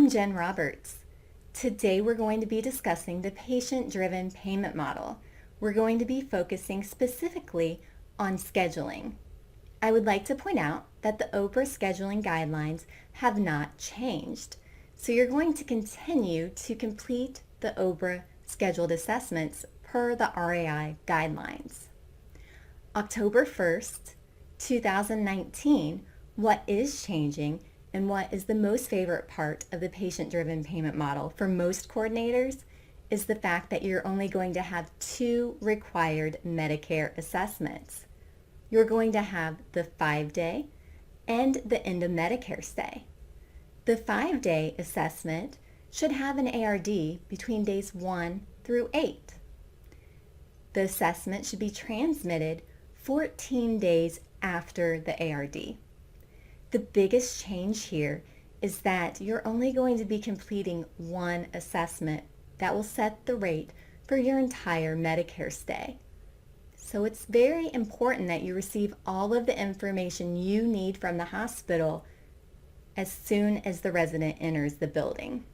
I'm Jen Roberts. Today we're going to be discussing the patient-driven payment model. We're going to be focusing specifically on scheduling. I would like to point out that the OBRA scheduling guidelines have not changed. So you're going to continue to complete the OBRA scheduled assessments per the RAI guidelines. October 1st, 2019, what is changing and what is the most favorite part of the patient-driven payment model for most coordinators is the fact that you're only going to have 2 required Medicare assessments. You're going to have the 5-day and the End of Medicare Stay. The 5-day assessment should have an ARD between days 1 through 8. The assessment should be transmitted 14 days after the ARD. The biggest change here is that you're only going to be completing 1 assessment that will set the rate for your entire Medicare stay. So it's very important that you receive all of the information you need from the hospital as soon as the resident enters the building.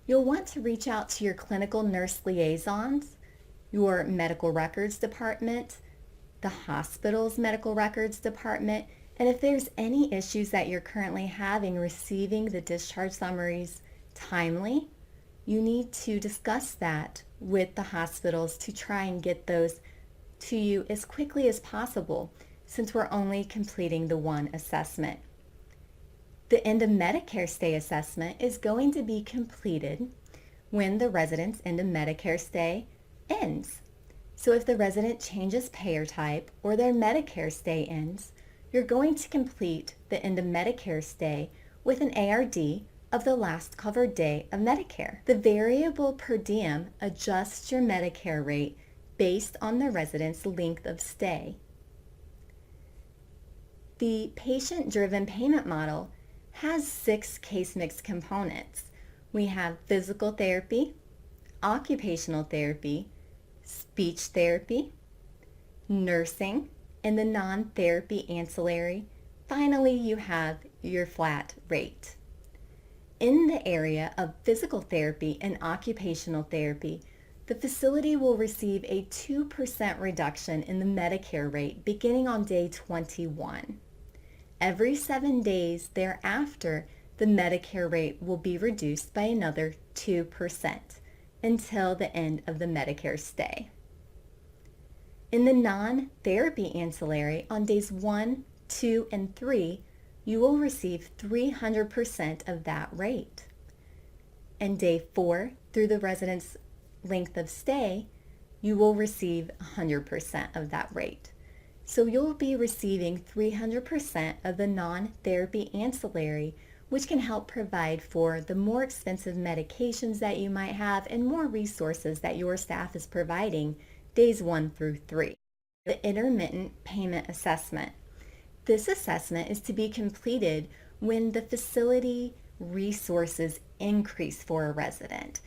You'll want to reach out to your clinical nurse liaisons, your medical records department, the hospital's medical records department, and if there's any issues that you're currently having receiving the discharge summaries timely, you need to discuss that with the hospitals to try and get those to you as quickly as possible, since we're only completing the 1 assessment. The End of Medicare Stay assessment is going to be completed when the resident's End of Medicare Stay ends. So if the resident changes payer type or their Medicare stay ends, you're going to complete the End of Medicare Stay with an ARD of the last covered day of Medicare. The variable per diem adjusts your Medicare rate based on the resident's length of stay. The patient-driven payment model has 6 case mix components. We have physical therapy, occupational therapy, speech therapy, nursing, and the non-therapy ancillary. Finally, you have your flat rate. In the area of physical therapy and occupational therapy, the facility will receive a 2% reduction in the Medicare rate beginning on day 21. Every 7 days thereafter, the Medicare rate will be reduced by another 2% until the end of the Medicare stay. In the non-therapy ancillary, on days 1, 2, and 3, you will receive 300% of that rate. And day 4, through the resident's length of stay, you will receive 100% of that rate. So you'll be receiving 300% of the non-therapy ancillary, which can help provide for the more expensive medications that you might have and more resources that your staff is providing days 1 through 3. The Intermittent Payment Assessment. This assessment is to be completed when the facility resources increase for a resident.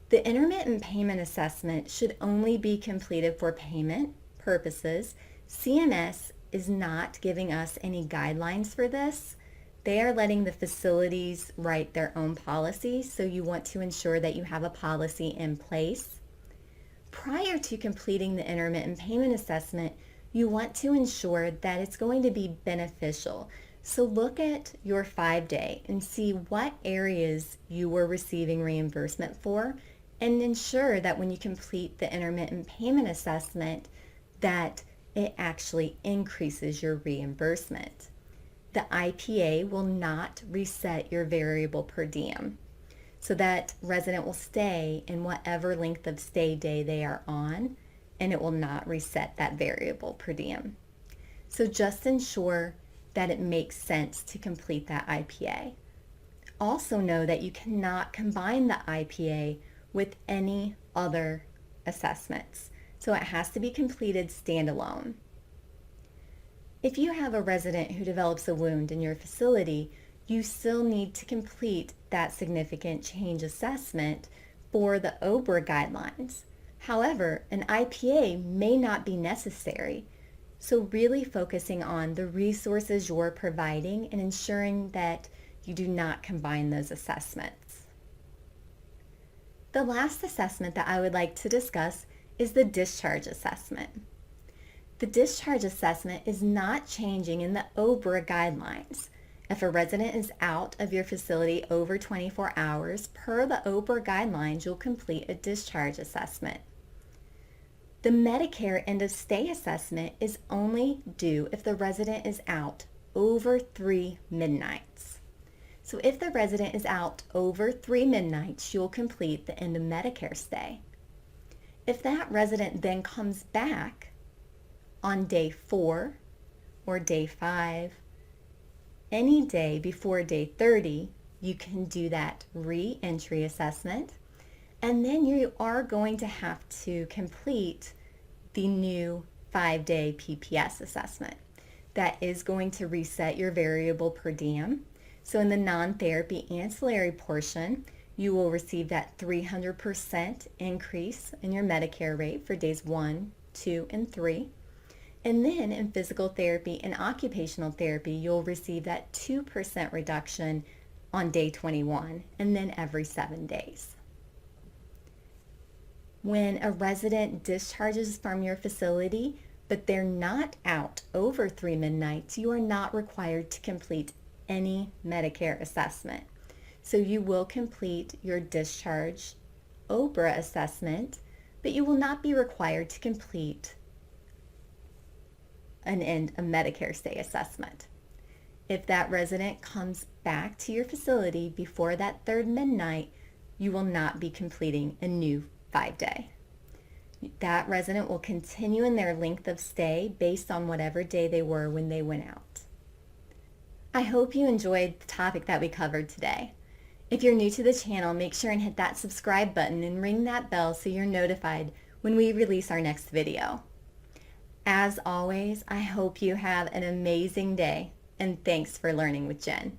The Intermittent Payment Assessment should only be completed for payment purposes. CMS is not giving us any guidelines for this. They are letting the facilities write their own policies, so you want to ensure that you have a policy in place. Prior to completing the intermittent payment assessment, you want to ensure that it's going to be beneficial. So look at your 5-day and see what areas you were receiving reimbursement for, and ensure that when you complete the intermittent payment assessment that it actually increases your reimbursement. The IPA will not reset your variable per diem. So that resident will stay in whatever length of stay day they are on, and it will not reset that variable per diem. So just ensure that it makes sense to complete that IPA. Also know that you cannot combine the IPA with any other assessments. So it has to be completed standalone. If you have a resident who develops a wound in your facility, you still need to complete that significant change assessment for the OBRA guidelines. However, an IPA may not be necessary. So really focusing on the resources you're providing and ensuring that You do not combine those assessments. The last assessment that I would like to discuss is the discharge assessment. The discharge assessment is not changing in the OBRA guidelines. If a resident is out of your facility over 24 hours, per the OBRA guidelines, you'll complete a discharge assessment. The Medicare End of Stay assessment is only due if the resident is out over 3 midnights. So if the resident is out over 3 midnights, you'll complete the End of Medicare Stay. If that resident then comes back on day 4 or day 5, any day before day 30, you can do that re-entry assessment, and then you are going to have to complete the new 5-day PPS assessment. That is going to reset your variable per diem. So in the non-therapy ancillary portion, you will receive that 300% increase in your Medicare rate for days 1, 2, and 3. And then in physical therapy and occupational therapy, you'll receive that 2% reduction on day 21 and then every 7 days. When a resident discharges from your facility, but they're not out over 3 midnights, you are not required to complete any Medicare assessment. So you will complete your discharge OBRA assessment, but you will not be required to complete an End of Medicare Stay assessment. If that resident comes back to your facility before that 3rd midnight, you will not be completing a new 5-day. That resident will continue in their length of stay based on whatever day they were when they went out. I hope you enjoyed the topic that we covered today. If you're new to the channel, make sure and hit that subscribe button and ring that bell so you're notified when we release our next video. As always, I hope you have an amazing day, and thanks for learning with Jen.